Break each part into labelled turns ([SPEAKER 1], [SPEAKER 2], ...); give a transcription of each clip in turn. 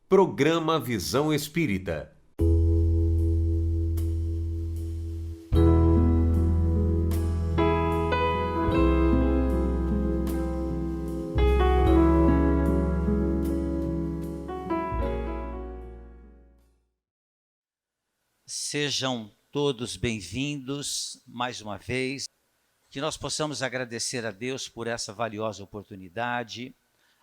[SPEAKER 1] Programa Visão Espírita.
[SPEAKER 2] Sejam todos bem-vindos mais uma vez, que nós possamos agradecer a Deus por essa valiosa oportunidade.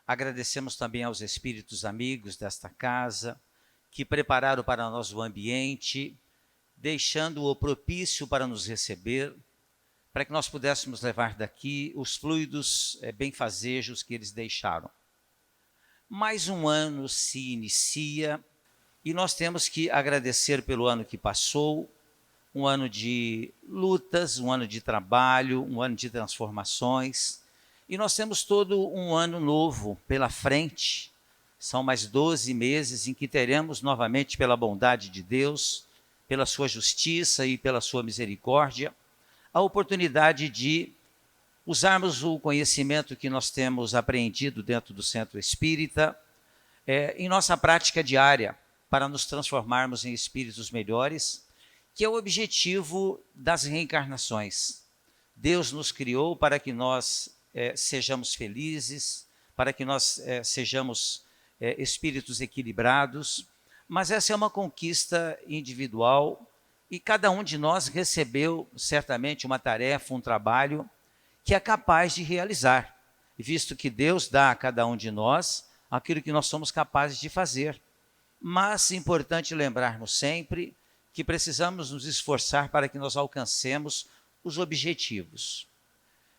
[SPEAKER 2] Agradecemos também aos espíritos amigos desta casa, que prepararam para nós o ambiente, deixando-o propício para nos receber, para que nós pudéssemos levar daqui os fluidos benfazejos que eles deixaram. Mais um ano se inicia e nós temos que agradecer pelo ano que passou, um ano de lutas, um ano de trabalho, um ano de transformações. E nós temos todo um ano novo pela frente. São mais 12 meses em que teremos novamente, pela bondade de Deus, pela sua justiça e pela sua misericórdia, a oportunidade de usarmos o conhecimento que nós temos apreendido dentro do Centro Espírita em nossa prática diária, para nos transformarmos em espíritos melhores, que é o objetivo das reencarnações. Deus nos criou para que nós sejamos felizes, para que nós sejamos espíritos equilibrados, mas essa é uma conquista individual e cada um de nós recebeu certamente uma tarefa, um trabalho que é capaz de realizar, visto que Deus dá a cada um de nós aquilo que nós somos capazes de fazer. Mas é importante lembrarmos sempre que precisamos nos esforçar para que nós alcancemos os objetivos.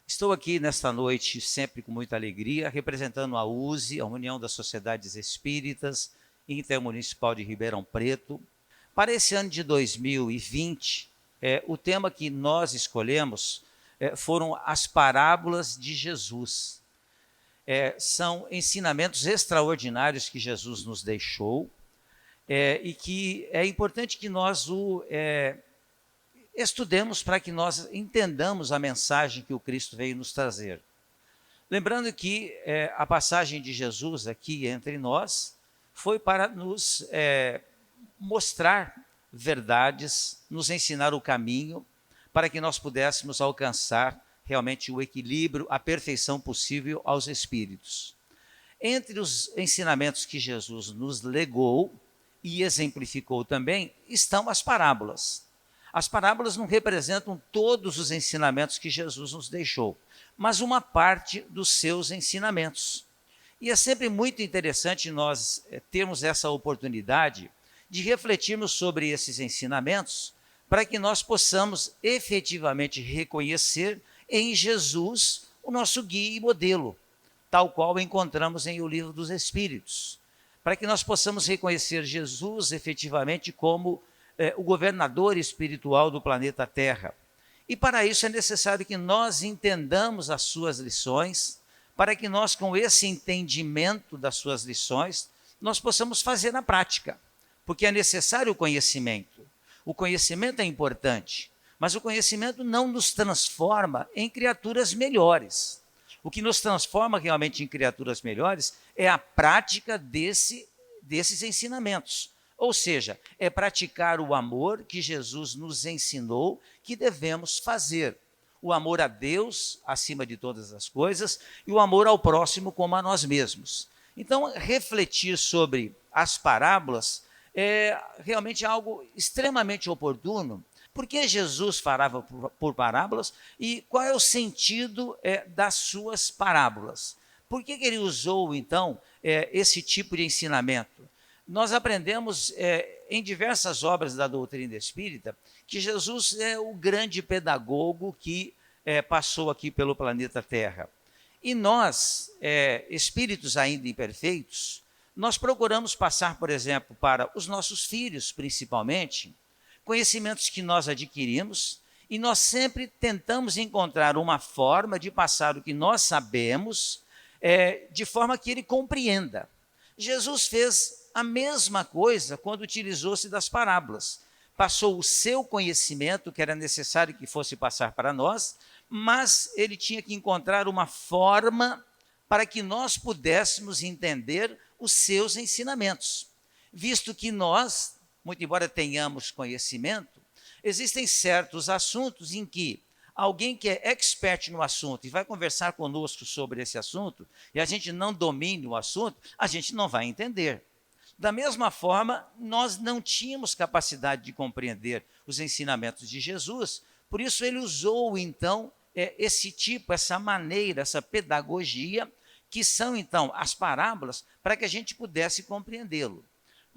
[SPEAKER 2] Estou aqui nesta noite, sempre com muita alegria, representando a USE, a União das Sociedades Espíritas Intermunicipal de Ribeirão Preto. Para esse ano de 2020, o tema que nós escolhemos foram as parábolas de Jesus. São ensinamentos extraordinários que Jesus nos deixou, e que é importante que nós o estudemos para que nós entendamos a mensagem que o Cristo veio nos trazer. Lembrando que a passagem de Jesus aqui entre nós foi para nos mostrar verdades, nos ensinar o caminho, para que nós pudéssemos alcançar realmente o equilíbrio, a perfeição possível aos espíritos. Entre os ensinamentos que Jesus nos legou e exemplificou também, estão as parábolas. As parábolas não representam todos os ensinamentos que Jesus nos deixou, mas uma parte dos seus ensinamentos. E é sempre muito interessante nós termos essa oportunidade de refletirmos sobre esses ensinamentos, para que nós possamos efetivamente reconhecer em Jesus o nosso guia e modelo, tal qual encontramos em O Livro dos Espíritos, para que nós possamos reconhecer Jesus efetivamente como o governador espiritual do planeta Terra. E para isso é necessário que nós entendamos as suas lições, para que nós, com esse entendimento das suas lições, nós possamos fazer na prática, porque é necessário o conhecimento. O conhecimento é importante, mas o conhecimento não nos transforma em criaturas melhores. O que nos transforma realmente em criaturas melhores é a prática desses ensinamentos. Ou seja, é praticar o amor que Jesus nos ensinou que devemos fazer. O amor a Deus, acima de todas as coisas, e o amor ao próximo como a nós mesmos. Então, refletir sobre as parábolas é realmente algo extremamente oportuno. Por que Jesus falava por parábolas e qual é o sentido das suas parábolas? Por que ele usou, então, esse tipo de ensinamento? Nós aprendemos em diversas obras da doutrina espírita que Jesus é o grande pedagogo que passou aqui pelo planeta Terra. E nós, espíritos ainda imperfeitos, nós procuramos passar, por exemplo, para os nossos filhos, principalmente, conhecimentos que nós adquirimos, e nós sempre tentamos encontrar uma forma de passar o que nós sabemos, de forma que ele compreenda. Jesus fez a mesma coisa quando utilizou-se das parábolas. Passou o seu conhecimento, que era necessário que fosse passar para nós, mas ele tinha que encontrar uma forma para que nós pudéssemos entender os seus ensinamentos. visto que nós, muito embora tenhamos conhecimento, existem certos assuntos em que alguém que é expert no assunto e vai conversar conosco sobre esse assunto, e a gente não domine o assunto, a gente não vai entender. Da mesma forma, nós não tínhamos capacidade de compreender os ensinamentos de Jesus, por isso ele usou, então, esse tipo, essa maneira, essa pedagogia, que são, então, as parábolas, para que a gente pudesse compreendê-lo.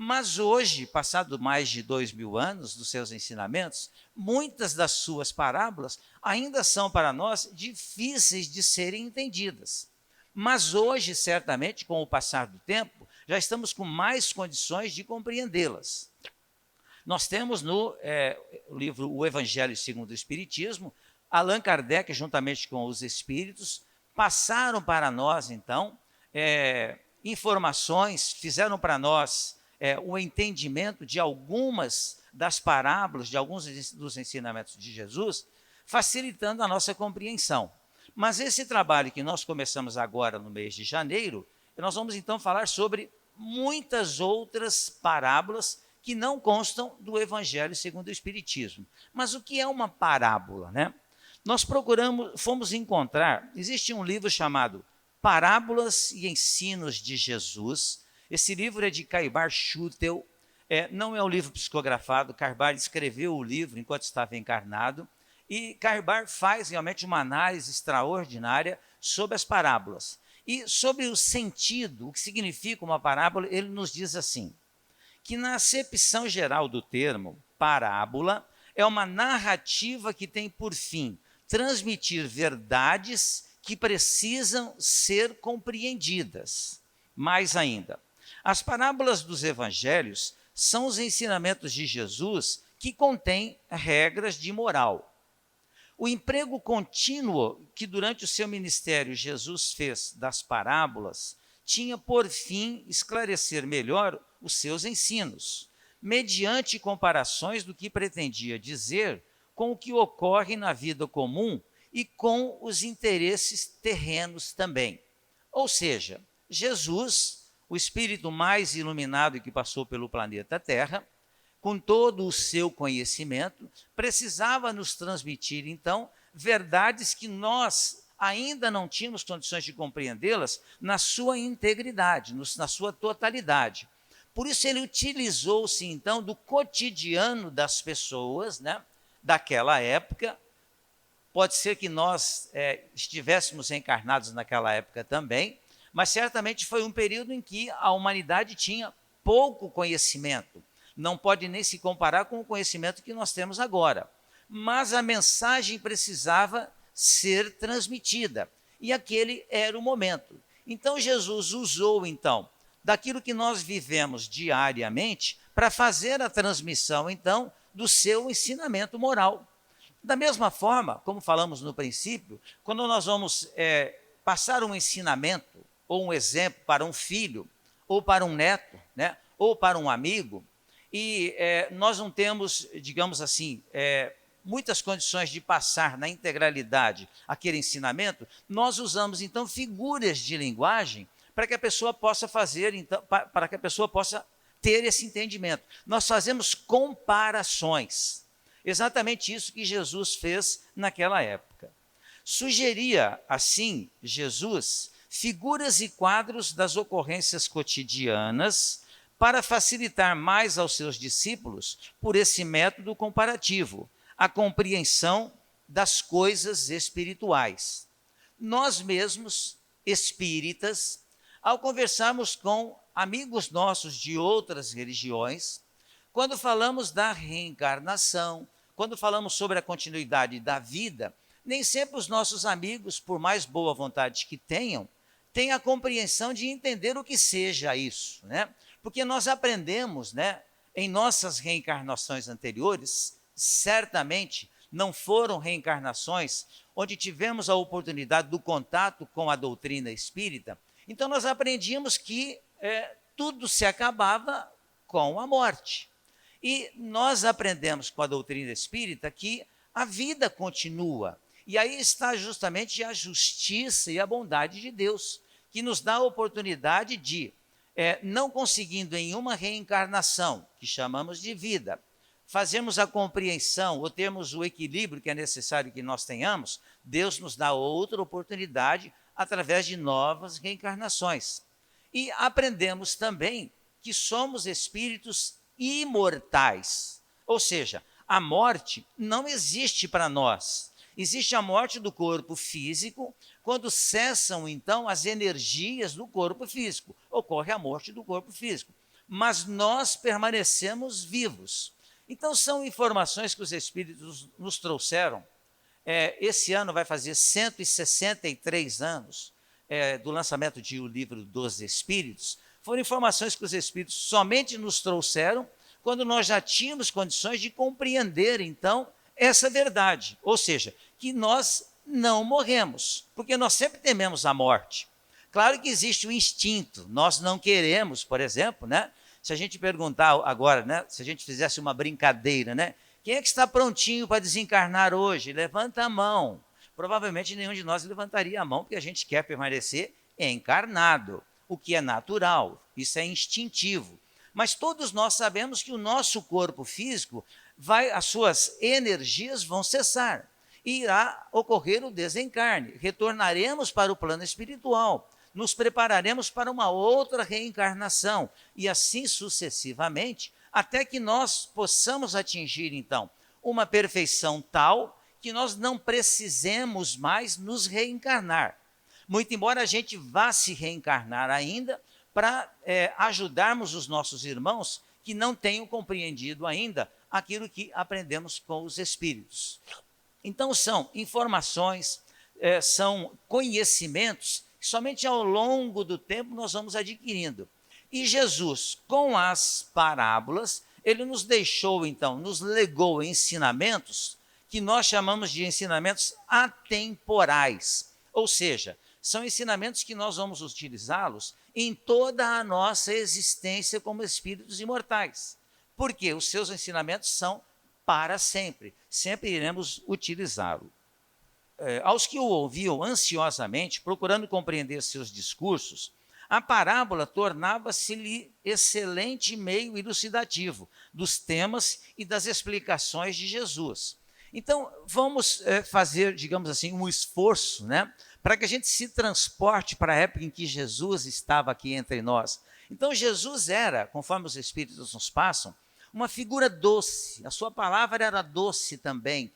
[SPEAKER 2] Mas hoje, passado mais de 2000 anos dos seus ensinamentos, muitas das suas parábolas ainda são para nós difíceis de serem entendidas. Mas hoje, certamente, com o passar do tempo, já estamos com mais condições de compreendê-las. Nós temos no livro O Evangelho segundo o Espiritismo, Allan Kardec, juntamente com os espíritos, passaram para nós, então, informações, fizeram para nós o entendimento de algumas das parábolas, de alguns dos ensinamentos de Jesus, facilitando a nossa compreensão. Mas esse trabalho que nós começamos agora no mês de janeiro, nós vamos então falar sobre muitas outras parábolas que não constam do Evangelho segundo o Espiritismo. Mas o que é uma parábola, né? Nós fomos encontrar, existe um livro chamado Parábolas e Ensinos de Jesus. Esse livro é de Caibar Schutel, não é um livro psicografado, Caibar escreveu o livro enquanto estava encarnado, e Caibar faz realmente uma análise extraordinária sobre as parábolas. E sobre o sentido, o que significa uma parábola, ele nos diz assim, que na acepção geral do termo parábola, é uma narrativa que tem por fim transmitir verdades que precisam ser compreendidas. Mais ainda, as parábolas dos evangelhos são os ensinamentos de Jesus que contêm regras de moral. O emprego contínuo que durante o seu ministério Jesus fez das parábolas tinha por fim esclarecer melhor os seus ensinos, mediante comparações do que pretendia dizer com o que ocorre na vida comum e com os interesses terrenos também. Ou seja, Jesus, o espírito mais iluminado que passou pelo planeta Terra, com todo o seu conhecimento, precisava nos transmitir, então, verdades que nós ainda não tínhamos condições de compreendê-las na sua integridade, na sua totalidade. Por isso ele utilizou-se, então, do cotidiano das pessoas, né, daquela época. Pode ser que nós estivéssemos encarnados naquela época também, mas certamente foi um período em que a humanidade tinha pouco conhecimento. Não pode nem se comparar com o conhecimento que nós temos agora. Mas a mensagem precisava ser transmitida. E aquele era o momento. Então Jesus usou, então, daquilo que nós vivemos diariamente para fazer a transmissão, então, do seu ensinamento moral. Da mesma forma, como falamos no princípio, quando nós vamos passar um ensinamento ou um exemplo para um filho, ou para um neto, né, ou para um amigo, e nós não temos, digamos assim, muitas condições de passar na integralidade aquele ensinamento, nós usamos então figuras de linguagem para que a pessoa possa fazer, então, para que a pessoa possa ter esse entendimento. Nós fazemos comparações. Exatamente isso que Jesus fez naquela época. Sugeria, assim, Jesus, figuras e quadros das ocorrências cotidianas para facilitar mais aos seus discípulos, por esse método comparativo, a compreensão das coisas espirituais. Nós mesmos, espíritas, ao conversarmos com amigos nossos de outras religiões, quando falamos da reencarnação, quando falamos sobre a continuidade da vida, nem sempre os nossos amigos, por mais boa vontade que tenham, têm a compreensão de entender o que seja isso, né? Porque nós aprendemos, né, em nossas reencarnações anteriores, certamente não foram reencarnações onde tivemos a oportunidade do contato com a doutrina espírita. Então nós aprendíamos que tudo se acabava com a morte. E nós aprendemos com a doutrina espírita que a vida continua. E aí está justamente a justiça e a bondade de Deus, que nos dá a oportunidade de não conseguindo em uma reencarnação, que chamamos de vida, fazermos a compreensão ou termos o equilíbrio que é necessário que nós tenhamos, Deus nos dá outra oportunidade através de novas reencarnações. E aprendemos também que somos espíritos imortais, ou seja, a morte não existe para nós. Existe a morte do corpo físico, quando cessam então as energias do corpo físico, ocorre a morte do corpo físico, mas nós permanecemos vivos. Então são informações que os espíritos nos trouxeram. Esse ano vai fazer 163 anos do lançamento de O Livro dos Espíritos. Foram informações que os espíritos somente nos trouxeram quando nós já tínhamos condições de compreender, então, essa verdade. Ou seja, que nós não morremos, porque nós sempre tememos a morte. Claro que existe o instinto, nós não queremos, por exemplo, né? Se a gente perguntar agora, né, se a gente fizesse uma brincadeira, né? Quem é que está prontinho para desencarnar hoje? Levanta a mão. Provavelmente nenhum de nós levantaria a mão, porque a gente quer permanecer encarnado, o que é natural, isso é instintivo. Mas todos nós sabemos que o nosso corpo físico, as suas energias vão cessar. E irá ocorrer o desencarne. Retornaremos para o plano espiritual. Nos prepararemos para uma outra reencarnação. E assim sucessivamente, até que nós possamos atingir, então, uma perfeição tal que nós não precisemos mais nos reencarnar. Muito embora a gente vá se reencarnar ainda para ajudarmos os nossos irmãos que não tenham compreendido ainda aquilo que aprendemos com os espíritos. Então são informações, são conhecimentos que somente ao longo do tempo nós vamos adquirindo. E Jesus, com as parábolas, ele nos deixou então, nos legou ensinamentos que nós chamamos de ensinamentos atemporais, ou seja, são ensinamentos que nós vamos utilizá-los em toda a nossa existência como espíritos imortais. Porque os seus ensinamentos são para sempre, sempre iremos utilizá-lo. Aos que o ouviam ansiosamente, procurando compreender seus discursos, a parábola tornava-se-lhe excelente meio elucidativo dos temas e das explicações de Jesus. Então, vamos fazer, digamos assim, um esforço, né, para que a gente se transporte para a época em que Jesus estava aqui entre nós. Então, Jesus era, conforme os Espíritos nos passam, uma figura doce, a sua palavra era doce também,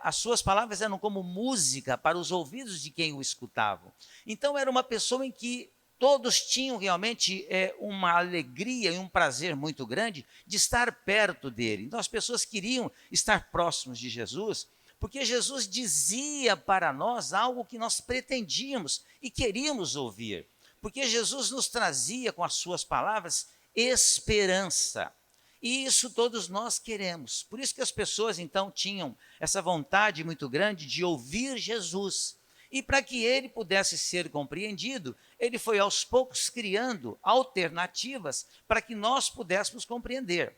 [SPEAKER 2] as suas palavras eram como música para os ouvidos de quem o escutavam. Então, era uma pessoa em que todos tinham realmente uma alegria e um prazer muito grande de estar perto dele. Então, as pessoas queriam estar próximos de Jesus, porque Jesus dizia para nós algo que nós pretendíamos e queríamos ouvir. Porque Jesus nos trazia com as suas palavras esperança. E isso todos nós queremos. Por isso que as pessoas então tinham essa vontade muito grande de ouvir Jesus. E para que ele pudesse ser compreendido, ele foi aos poucos criando alternativas para que nós pudéssemos compreender.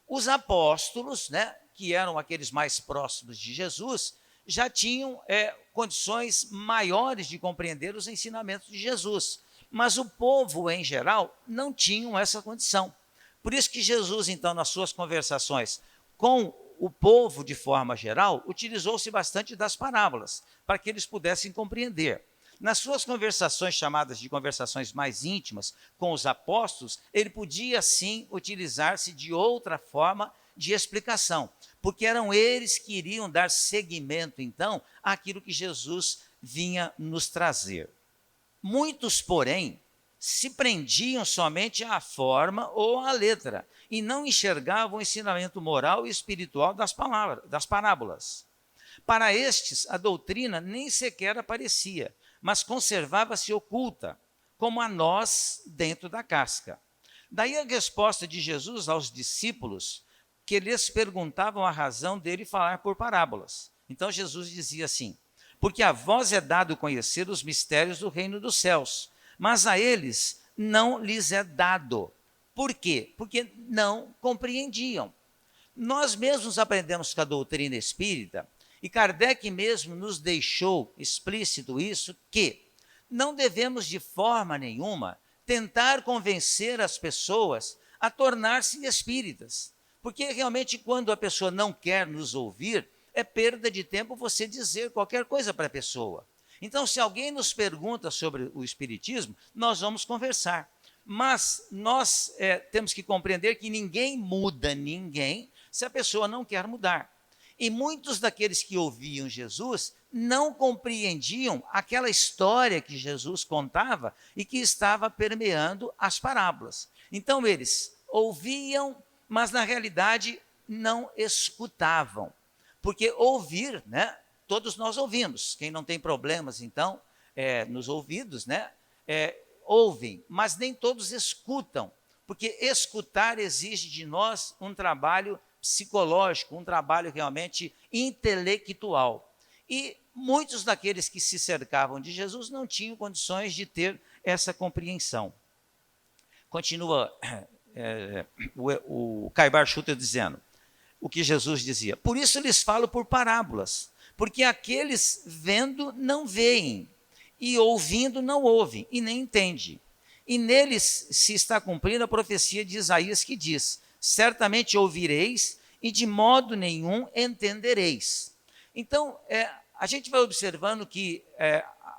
[SPEAKER 2] Os apóstolos, né, que eram aqueles mais próximos de Jesus, já tinham condições maiores de compreender os ensinamentos de Jesus. Mas o povo, em geral, não tinham essa condição. Por isso que Jesus, então, nas suas conversações com o povo de forma geral, utilizou-se bastante das parábolas, para que eles pudessem compreender. Nas suas conversações, chamadas de conversações mais íntimas com os apóstolos, ele podia sim utilizar-se de outra forma de explicação, porque eram eles que iriam dar seguimento, então, àquilo que Jesus vinha nos trazer. Muitos, porém, se prendiam somente à forma ou à letra e não enxergavam o ensinamento moral e espiritual das parábolas. Para estes, a doutrina nem sequer aparecia, mas conservava-se oculta, como a nós dentro da casca. Daí a resposta de Jesus aos discípulos, que lhes perguntavam a razão dele falar por parábolas. Então Jesus dizia assim: porque a vós é dado conhecer os mistérios do reino dos céus, mas a eles não lhes é dado. Por quê? Porque não compreendiam. Nós mesmos aprendemos com a doutrina espírita, e Kardec mesmo nos deixou explícito isso, que não devemos de forma nenhuma tentar convencer as pessoas a tornar-se espíritas. Porque realmente quando a pessoa não quer nos ouvir, é perda de tempo você dizer qualquer coisa para a pessoa. Então, se alguém nos pergunta sobre o espiritismo, nós vamos conversar. Mas nós temos que compreender que ninguém muda ninguém se a pessoa não quer mudar. E muitos daqueles que ouviam Jesus não compreendiam aquela história que Jesus contava e que estava permeando as parábolas. Então eles ouviam, mas na realidade não escutavam. Porque ouvir, né? Todos nós ouvimos. Quem não tem problemas, então, nos ouvidos, né? Ouvem, mas nem todos escutam. Porque escutar exige de nós um trabalho psicológico, um trabalho realmente intelectual. E muitos daqueles que se cercavam de Jesus não tinham condições de ter essa compreensão. Continua o Caibar Schutter dizendo o que Jesus dizia. Por isso lhes falo por parábolas, porque aqueles vendo não veem, e ouvindo não ouvem, e nem entendem. E neles se está cumprindo a profecia de Isaías que diz: certamente ouvireis e de modo nenhum entendereis. Então, a gente vai observando que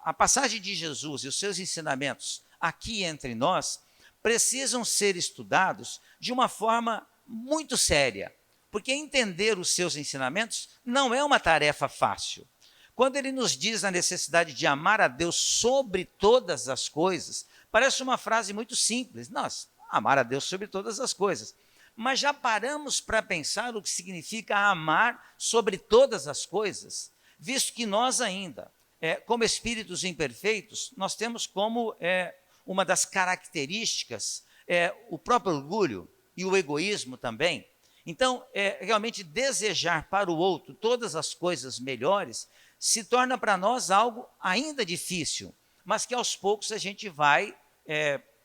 [SPEAKER 2] a passagem de Jesus e os seus ensinamentos aqui entre nós precisam ser estudados de uma forma muito séria, porque entender os seus ensinamentos não é uma tarefa fácil. Quando ele nos diz a necessidade de amar a Deus sobre todas as coisas, parece uma frase muito simples. Nós, amar a Deus sobre todas as coisas. Mas já paramos para pensar o que significa amar sobre todas as coisas, visto que nós ainda, como espíritos imperfeitos, nós temos como uma das características o próprio orgulho e o egoísmo também. Então, realmente desejar para o outro todas as coisas melhores se torna para nós algo ainda difícil, mas que aos poucos a gente vai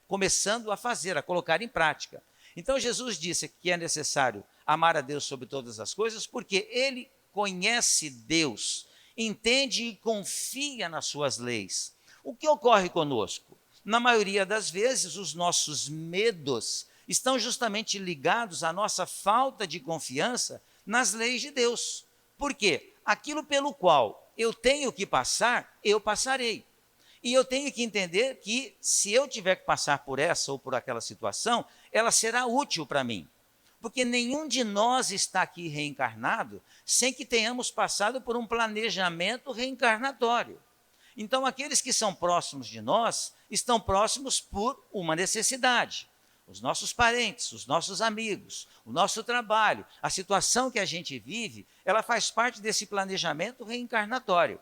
[SPEAKER 2] começando a fazer, a colocar em prática. Então Jesus disse que é necessário amar a Deus sobre todas as coisas, porque ele conhece Deus, entende e confia nas suas leis. O que ocorre conosco? Na maioria das vezes, os nossos medos estão justamente ligados à nossa falta de confiança nas leis de Deus. Por quê? Aquilo pelo qual eu tenho que passar, eu passarei. E eu tenho que entender que se eu tiver que passar por essa ou por aquela situação, ela será útil para mim. Porque nenhum de nós está aqui reencarnado sem que tenhamos passado por um planejamento reencarnatório. Então, aqueles que são próximos de nós estão próximos por uma necessidade. Os nossos parentes, os nossos amigos, o nosso trabalho, a situação que a gente vive, ela faz parte desse planejamento reencarnatório.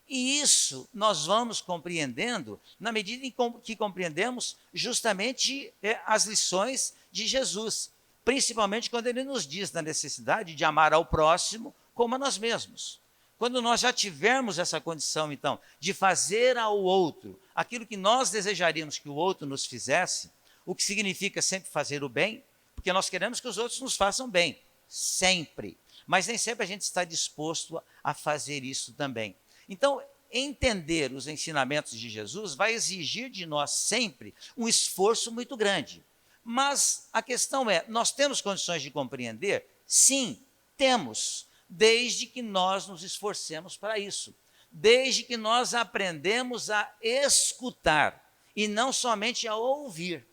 [SPEAKER 2] E isso nós vamos compreendendo na medida em que compreendemos justamente as lições de Jesus, principalmente quando ele nos diz da necessidade de amar ao próximo como a nós mesmos. Quando nós já tivermos essa condição, então, de fazer ao outro aquilo que nós desejaríamos que o outro nos fizesse, o que significa sempre fazer o bem, porque nós queremos que os outros nos façam bem, sempre. Mas nem sempre a gente está disposto a fazer isso também. Então, entender os ensinamentos de Jesus vai exigir de nós sempre um esforço muito grande. Mas a questão é, nós temos condições de compreender? Sim, temos, desde que nós nos esforcemos para isso. Desde que nós aprendemos a escutar e não somente a ouvir.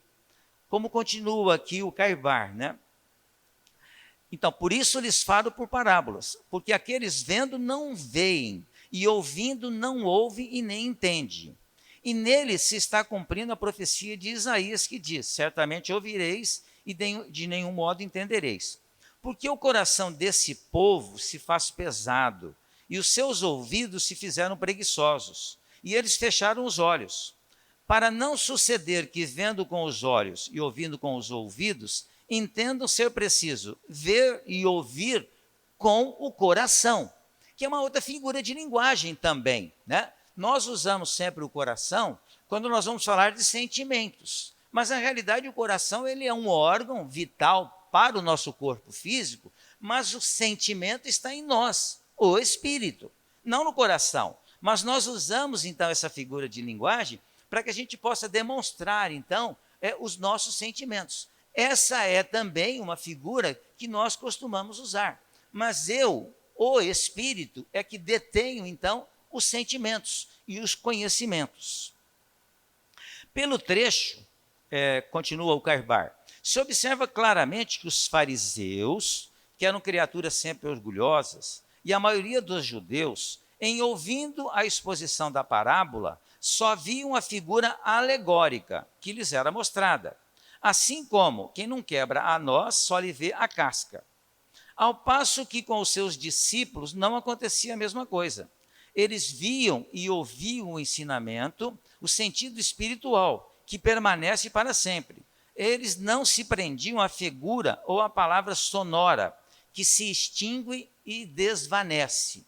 [SPEAKER 2] Como continua aqui o Caibar, né? Então, por isso lhes falo por parábolas, porque aqueles vendo não veem, e ouvindo não ouvem e nem entendem. E nele se está cumprindo a profecia de Isaías que diz: certamente ouvireis e de nenhum modo entendereis. Porque o coração desse povo se faz pesado, e os seus ouvidos se fizeram preguiçosos, e eles fecharam os olhos, para não suceder que, vendo com os olhos e ouvindo com os ouvidos, entendam ser preciso ver e ouvir com o coração, que é uma outra figura de linguagem também, né? Nós usamos sempre o coração quando nós vamos falar de sentimentos, mas na realidade o coração ele é um órgão vital para o nosso corpo físico, mas o sentimento está em nós, o espírito, não no coração. Mas nós usamos então essa figura de linguagem para que a gente possa demonstrar, então, os nossos sentimentos. Essa é também uma figura que nós costumamos usar. Mas eu, o Espírito, é que detenho, então, os sentimentos e os conhecimentos. Pelo trecho, continua o Carbar, se observa claramente que os fariseus, que eram criaturas sempre orgulhosas, e a maioria dos judeus, em ouvindo a exposição da parábola, só viam a figura alegórica que lhes era mostrada, assim como quem não quebra a noz só lhe vê a casca. Ao passo que com os seus discípulos não acontecia a mesma coisa. Eles viam e ouviam o ensinamento, o sentido espiritual, que permanece para sempre. Eles não se prendiam à figura ou à palavra sonora, que se extingue e desvanece.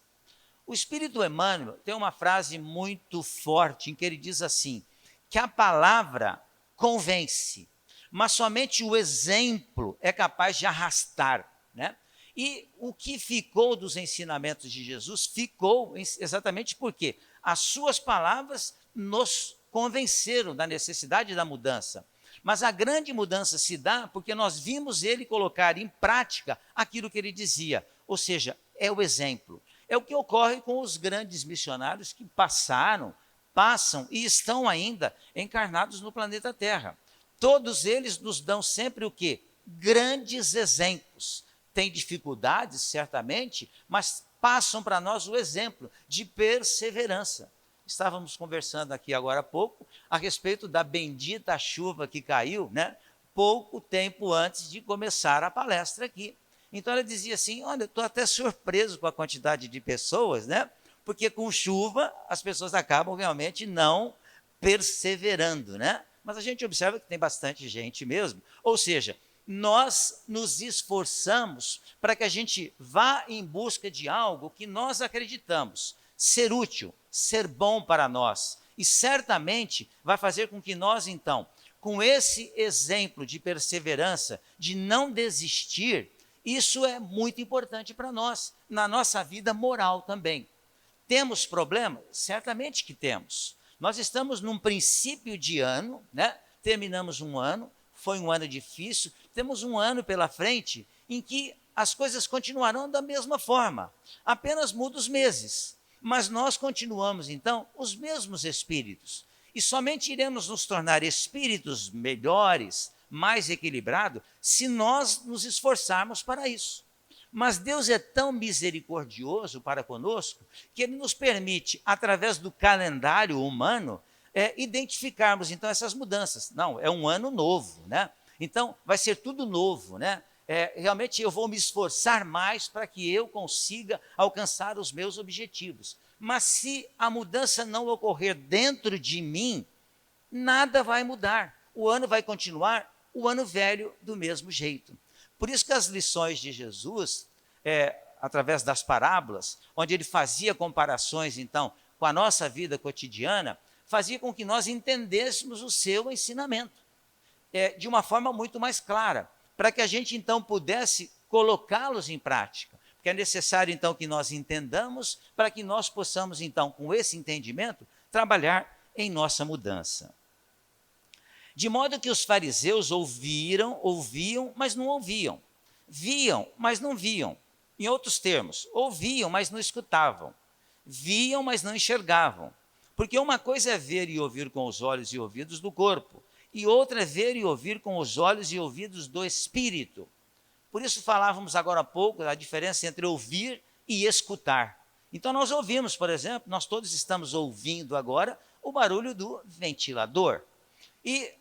[SPEAKER 2] O Espírito Emmanuel tem uma frase muito forte em que ele diz assim, que a palavra convence, mas somente o exemplo é capaz de arrastar, né? E o que ficou dos ensinamentos de Jesus ficou exatamente porque as suas palavras nos convenceram da necessidade da mudança. Mas a grande mudança se dá porque nós vimos ele colocar em prática aquilo que ele dizia, ou seja, é o exemplo. É o que ocorre com os grandes missionários que passaram, passam e estão ainda encarnados no planeta Terra. Todos eles nos dão sempre o quê? Grandes exemplos. Tem dificuldades, certamente, mas passam para nós o exemplo de perseverança. Estávamos conversando aqui agora há pouco a respeito da bendita chuva que caiu, né? Pouco tempo antes de começar a palestra aqui. Então ela dizia assim, olha, eu estou até surpreso com a quantidade de pessoas, né? Porque com chuva as pessoas acabam realmente não perseverando, né? Mas a gente observa que tem bastante gente mesmo. Ou seja, nós nos esforçamos para que a gente vá em busca de algo que nós acreditamos ser útil, ser bom para nós. E certamente vai fazer com que nós, então, com esse exemplo de perseverança, de não desistir, isso é muito importante para nós, na nossa vida moral também. Temos problemas? Certamente que temos. Nós estamos num princípio de ano, né? Terminamos um ano, foi um ano difícil, temos um ano pela frente em que as coisas continuarão da mesma forma, apenas mudam os meses, mas nós continuamos então os mesmos espíritos e somente iremos nos tornar espíritos melhores, mais equilibrados, se nós nos esforçarmos para isso. Mas Deus é tão misericordioso para conosco que Ele nos permite, através do calendário humano, identificarmos então essas mudanças. Não, é um ano novo, né? Então vai ser tudo novo, né? Realmente eu vou me esforçar mais para que eu consiga alcançar os meus objetivos. Mas se a mudança não ocorrer dentro de mim, nada vai mudar. O ano vai continuar o ano velho do mesmo jeito. Por isso que as lições de Jesus, através das parábolas, onde ele fazia comparações, então, com a nossa vida cotidiana, fazia com que nós entendêssemos o seu ensinamento de uma forma muito mais clara, para que a gente, então, pudesse colocá-los em prática. Porque é necessário, então, que nós entendamos, para que nós possamos, então, com esse entendimento, trabalhar em nossa mudança. De modo que os fariseus ouviam, mas não ouviam. Viam, mas não viam. Em outros termos, ouviam, mas não escutavam. Viam, mas não enxergavam. Porque uma coisa é ver e ouvir com os olhos e ouvidos do corpo, e outra é ver e ouvir com os olhos e ouvidos do espírito. Por isso falávamos agora há pouco da diferença entre ouvir e escutar. Então nós ouvimos, por exemplo, nós todos estamos ouvindo agora o barulho do ventilador. E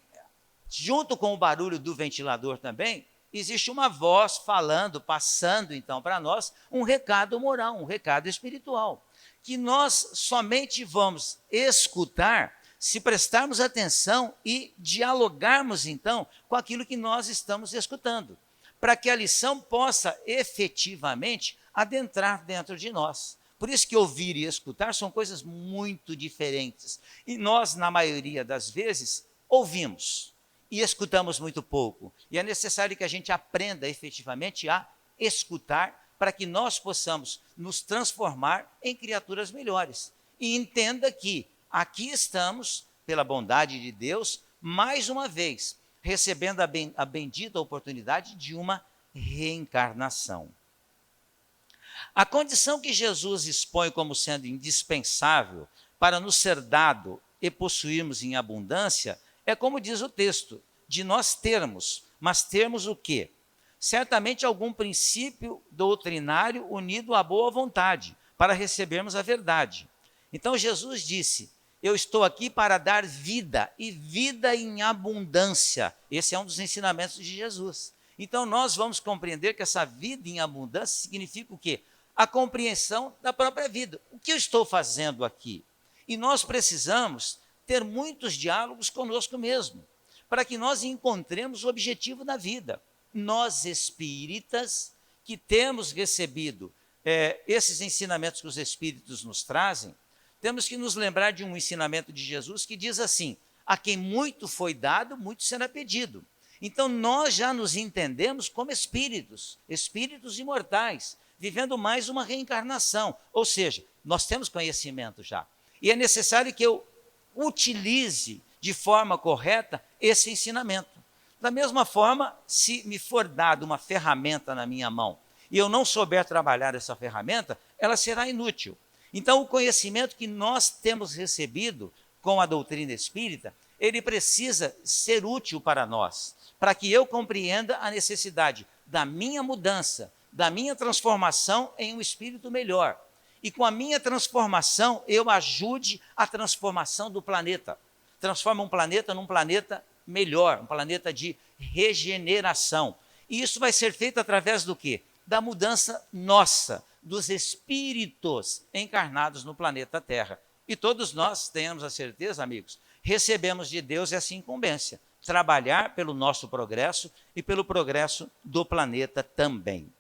[SPEAKER 2] junto com o barulho do ventilador também, existe uma voz falando, passando então para nós um recado moral, um recado espiritual, que nós somente vamos escutar se prestarmos atenção e dialogarmos então com aquilo que nós estamos escutando, para que a lição possa efetivamente adentrar dentro de nós. Por isso que ouvir e escutar são coisas muito diferentes. E nós, na maioria das vezes, ouvimos e escutamos muito pouco. E é necessário que a gente aprenda efetivamente a escutar para que nós possamos nos transformar em criaturas melhores. E entenda que aqui estamos pela bondade de Deus, mais uma vez, recebendo a bendita oportunidade de uma reencarnação. A condição que Jesus expõe como sendo indispensável para nos ser dado e possuirmos em abundância é, como diz o texto, de nós termos, mas termos o quê? Certamente algum princípio doutrinário unido à boa vontade, para recebermos a verdade. Então Jesus disse: eu estou aqui para dar vida, e vida em abundância. Esse é um dos ensinamentos de Jesus. Então nós vamos compreender que essa vida em abundância significa o quê? A compreensão da própria vida. O que eu estou fazendo aqui? E nós precisamos ter muitos diálogos conosco mesmo, para que nós encontremos o objetivo da vida. Nós espíritas, que temos recebido esses ensinamentos que os espíritos nos trazem, temos que nos lembrar de um ensinamento de Jesus que diz assim: a quem muito foi dado, muito será pedido. Então nós já nos entendemos como espíritos, espíritos imortais, vivendo mais uma reencarnação, ou seja, nós temos conhecimento já. E é necessário que eu utilize de forma correta esse ensinamento. Da mesma forma, se me for dada uma ferramenta na minha mão e eu não souber trabalhar essa ferramenta, ela será inútil. Então, o conhecimento que nós temos recebido com a doutrina espírita, ele precisa ser útil para nós, para que eu compreenda a necessidade da minha mudança, da minha transformação em um espírito melhor. E com a minha transformação, eu ajude a transformação do planeta. Transforma um planeta num planeta melhor, um planeta de regeneração. E isso vai ser feito através do quê? Da mudança nossa, dos espíritos encarnados no planeta Terra. E todos nós, tenhamos a certeza, amigos, recebemos de Deus essa incumbência, trabalhar pelo nosso progresso e pelo progresso do planeta também.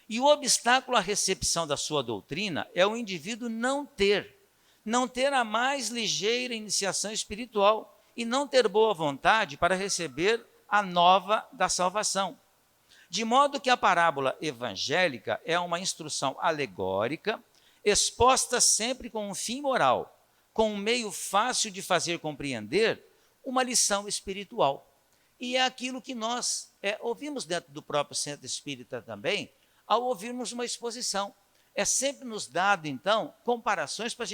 [SPEAKER 2] E o obstáculo à recepção da sua doutrina é o indivíduo não ter a mais ligeira iniciação espiritual e não ter boa vontade para receber a nova da salvação. De modo que a parábola evangélica é uma instrução alegórica, exposta sempre com um fim moral, com um meio fácil de fazer compreender uma lição espiritual. E é aquilo que nós ouvimos dentro do próprio Centro Espírita também, ao ouvirmos uma exposição. É sempre nos dado, então, comparações para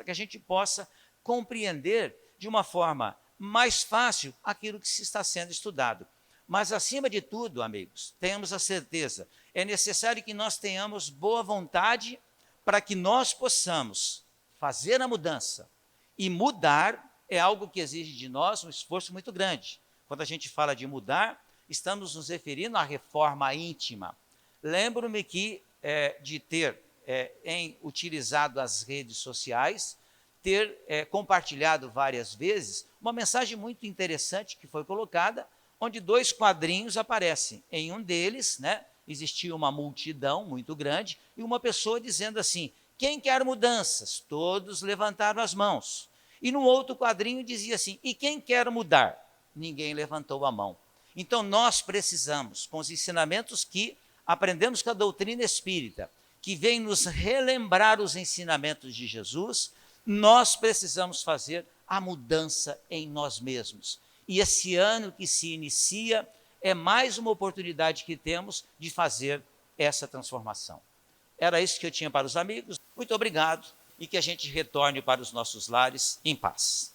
[SPEAKER 2] que a gente possa compreender de uma forma mais fácil aquilo que se está sendo estudado. Mas, acima de tudo, amigos, tenhamos a certeza, é necessário que nós tenhamos boa vontade para que nós possamos fazer a mudança. E mudar é algo que exige de nós um esforço muito grande. Quando a gente fala de mudar, estamos nos referindo à reforma íntima. Lembro-me que de ter utilizado as redes sociais, ter compartilhado várias vezes uma mensagem muito interessante que foi colocada, onde 2 quadrinhos aparecem. Em um deles, existia uma multidão muito grande e uma pessoa dizendo assim: quem quer mudanças? Todos levantaram as mãos. E no outro quadrinho dizia assim: e quem quer mudar? Ninguém levantou a mão. Então nós precisamos, com os ensinamentos que aprendemos com a doutrina espírita, que vem nos relembrar os ensinamentos de Jesus, nós precisamos fazer a mudança em nós mesmos. E esse ano que se inicia é mais uma oportunidade que temos de fazer essa transformação. Era isso que eu tinha para os amigos. Muito obrigado e que a gente retorne para os nossos lares em paz.